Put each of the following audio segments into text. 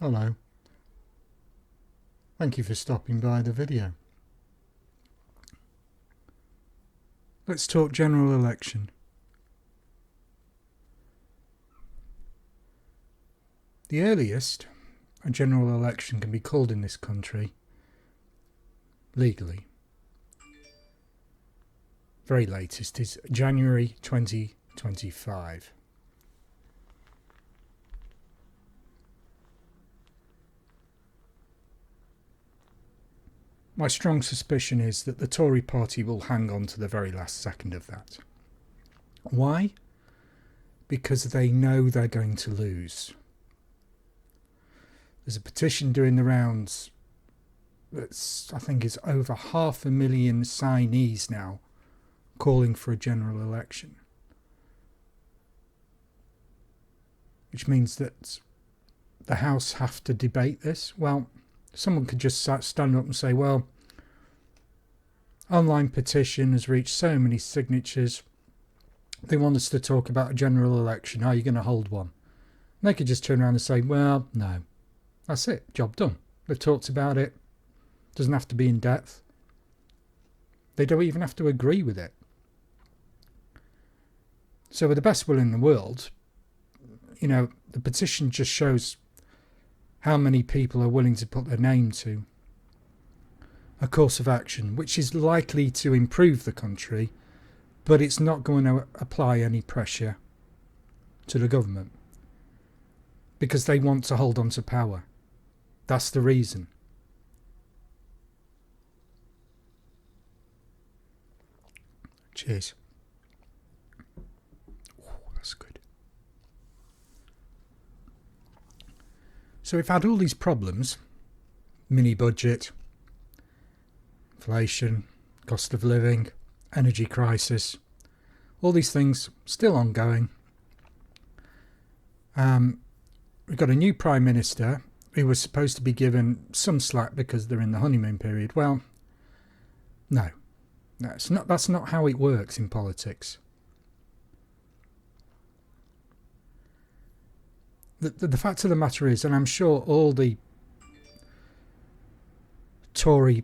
Hello. Thank you for stopping by the video. Let's talk general election. The earliest a general election can be called in this country, legally, very latest, is January 2025. My strong suspicion is that the Tory party will hang on to the very last second of that. Why? Because they know they're going to lose. There's a petition doing the rounds that's, I think, is over 500,000 signees now calling for a general election. Which means that the House have to debate this. Well, someone could just stand up and say, well, online petition has reached so many signatures. They want us to talk about a general election. Are you going to hold one? And they could just turn around and say, well, no. That's it. Job done. They've talked about it. Doesn't have to be in depth. They don't even have to agree with it. So with the best will in the world, you know, the petition just shows how many people are willing to put their name to a course of action, which is likely to improve the country, but it's not going to apply any pressure to the government because they want to hold on to power. That's the reason. Cheers. Oh, that's good. So we've had all these problems, mini budget, inflation, cost of living, energy crisis, all these things still ongoing. We've got a new Prime Minister who was supposed to be given some slack because they're in the honeymoon period. Well, no, that's not how it works in politics. The fact of the matter is, and I'm sure all the Tory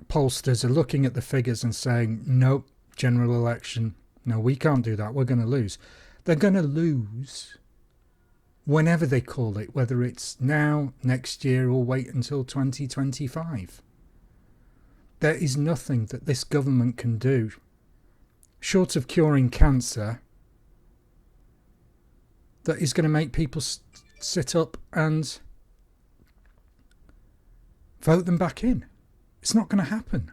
pollsters are looking at the figures and saying, nope, general election, no, we can't do that, we're going to lose. They're going to lose whenever they call it, whether it's now, next year, or wait until 2025. There is nothing that this government can do, short of curing cancer, that is going to make people sit up and vote them back in. It's not going to happen.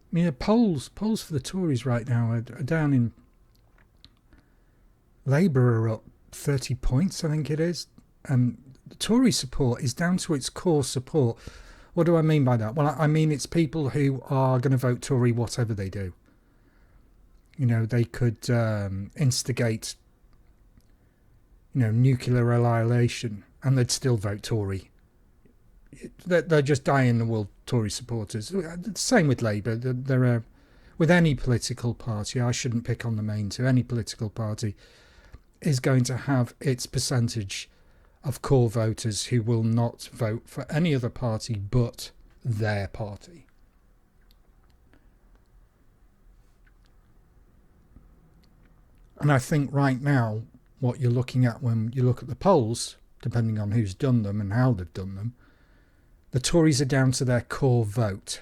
I mean, the polls for the Tories right now are down in Labour are up 30 points, I think it is. The Tory support is down to its core support. What do I mean by that? Well, I mean it's people who are going to vote Tory whatever they do. You know, they could instigate, nuclear annihilation, and they'd still vote Tory. They're just dying-in-the-world Tory supporters. The same with Labour. There are, with any political party, I shouldn't pick on the main two, any political party is going to have its percentage of core voters who will not vote for any other party but their party. And I think right now, what you're looking at when you look at the polls, depending on who's done them and how they've done them, the Tories are down to their core vote.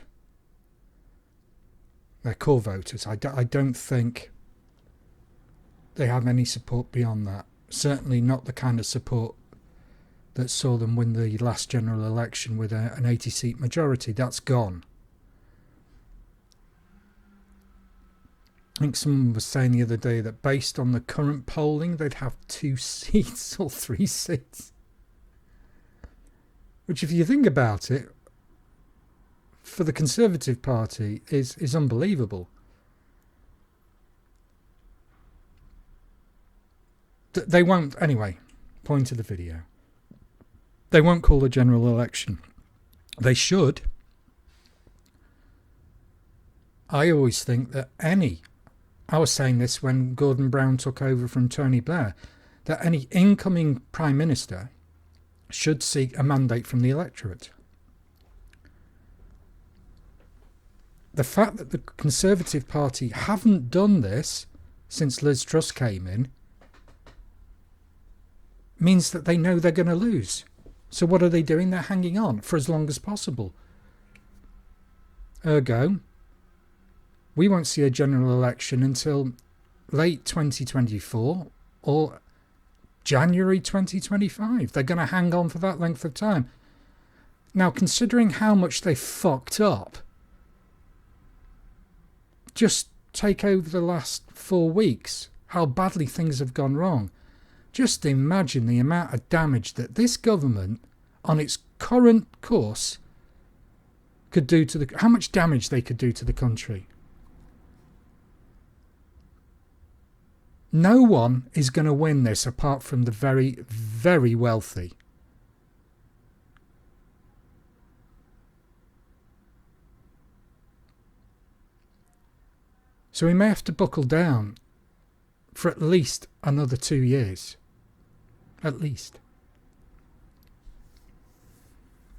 Their core voters. I don't think they have any support beyond that. Certainly not the kind of support that saw them win the last general election with an 80-seat majority. That's gone. I think someone was saying the other day that based on the current polling, they'd have 2 seats or 3 seats. Which, if you think about it, for the Conservative Party is unbelievable. They won't, anyway, point of the video. They won't call a general election. They should. I always think that any I was saying this when Gordon Brown took over from Tony Blair, that any incoming Prime Minister should seek a mandate from the electorate. The fact that the Conservative Party haven't done this since Ms Truss came in means that they know they're going to lose. So what are they doing? They're hanging on for as long as possible. Ergo, we won't see a general election until late 2024 or January 2025. They're going to hang on for that length of time. Now, considering how much they fucked up, just take over the last 4 weeks, how badly things have gone wrong. Just imagine the amount of damage that this government, on its current course, could do to how much damage they could do to the country. No one is going to win this apart from the very, very wealthy. So we may have to buckle down for at least another 2 years. At least.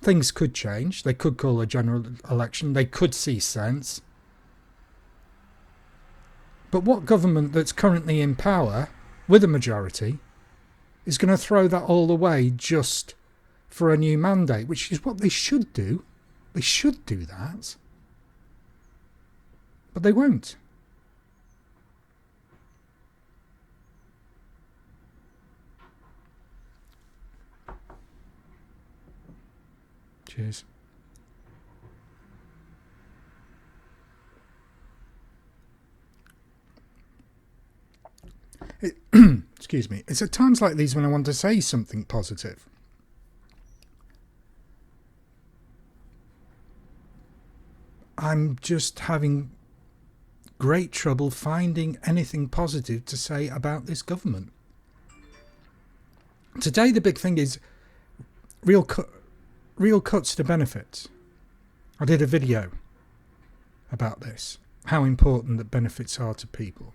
Things could change. They could call a general election. They could see sense. But what government that's currently in power, with a majority, is going to throw that all away just for a new mandate, which is what they should do. They should do that. But they won't. Cheers. Excuse me. It's at times like these when I want to say something positive. I'm just having great trouble finding anything positive to say about this government. Today the big thing is real cuts to benefits. I did a video about this, how important that benefits are to people.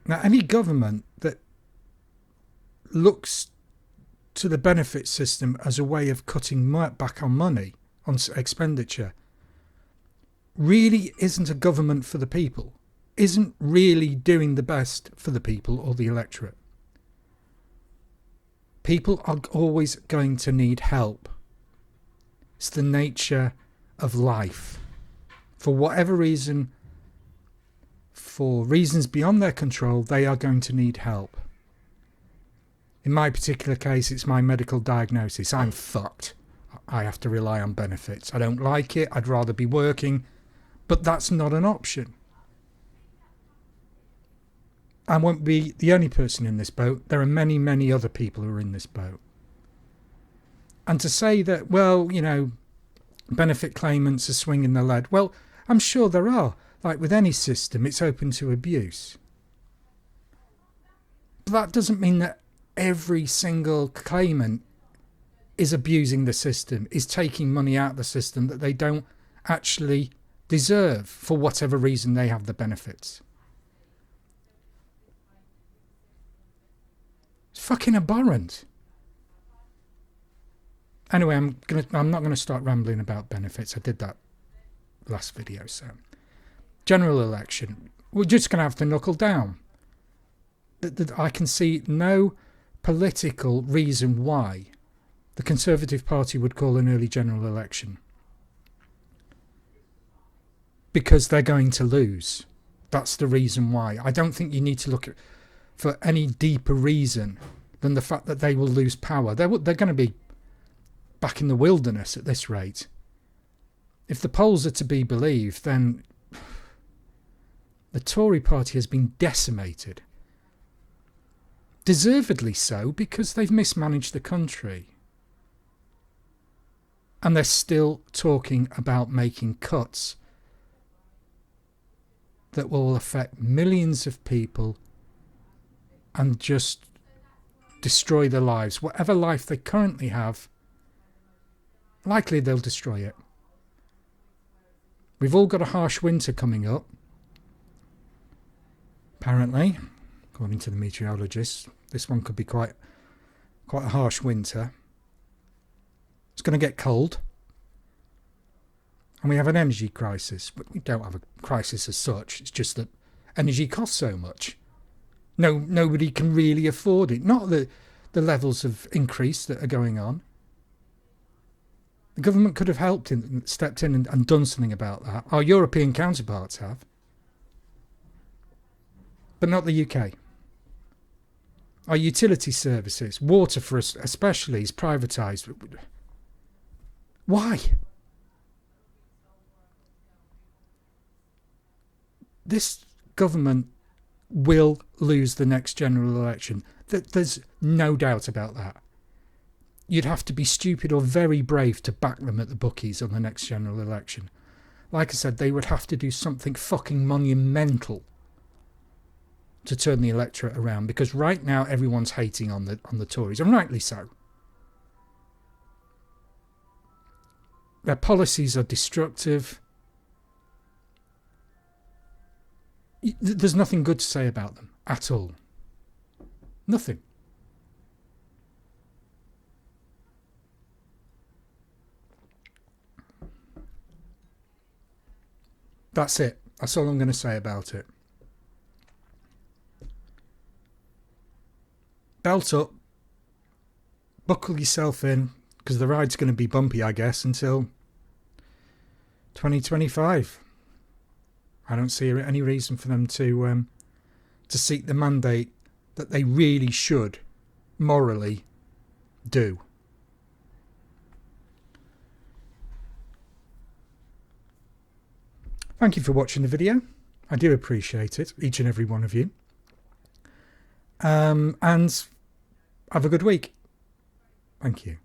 Now, any government that looks to the benefit system as a way of cutting back on money, on expenditure, really isn't a government for the people, isn't really doing the best for the people or the electorate. People are always going to need help. It's the nature of life. For whatever reason, for reasons beyond their control, they are going to need help. In my particular case, it's my medical diagnosis. I'm fucked. I have to rely on benefits. I don't like it. I'd rather be working. But that's not an option. I won't be the only person in this boat. There are many, many other people who are in this boat. And to say that, well, you know, benefit claimants are swinging the lead. Well, I'm sure there are. Like with any system, it's open to abuse. But that doesn't mean that every single claimant is abusing the system, is taking money out of the system that they don't actually deserve for whatever reason they have the benefits. It's fucking abhorrent. Anyway, I'm not gonna start rambling about benefits. I did that last video, so. General election. We're just going to have to knuckle down. I can see no political reason why the Conservative Party would call an early general election. Because they're going to lose. That's the reason why. I don't think you need to look for any deeper reason than the fact that they will lose power. They're going to be back in the wilderness at this rate. If the polls are to be believed, then the Tory party has been decimated. Deservedly so, because they've mismanaged the country. And they're still talking about making cuts that will affect millions of people and just destroy their lives. Whatever life they currently have, likely they'll destroy it. We've all got a harsh winter coming up. Apparently, according to the meteorologists, this one could be quite a harsh winter. It's going to get cold. And we have an energy crisis. But we don't have a crisis as such. It's just that energy costs so much. Nobody can really afford it. Not the levels of increase that are going on. The government could have helped and stepped in and done something about that. Our European counterparts have. But not the UK. Our utility services, water for us especially, is privatised. Why? This government will lose the next general election. There's no doubt about that. You'd have to be stupid or very brave to back them at the bookies on the next general election. Like I said, they would have to do something fucking monumental to turn the electorate around, because right now everyone's hating on the Tories, and rightly so. Their policies are destructive. There's nothing good to say about them at all. Nothing. That's it. That's all I'm going to say about it. Belt up. Buckle yourself in, because the ride's going to be bumpy, I guess, until 2025. I don't see any reason for them to seek the mandate that they really should morally do. Thank you for watching the video. I do appreciate it, each and every one of you. And have a good week. Thank you.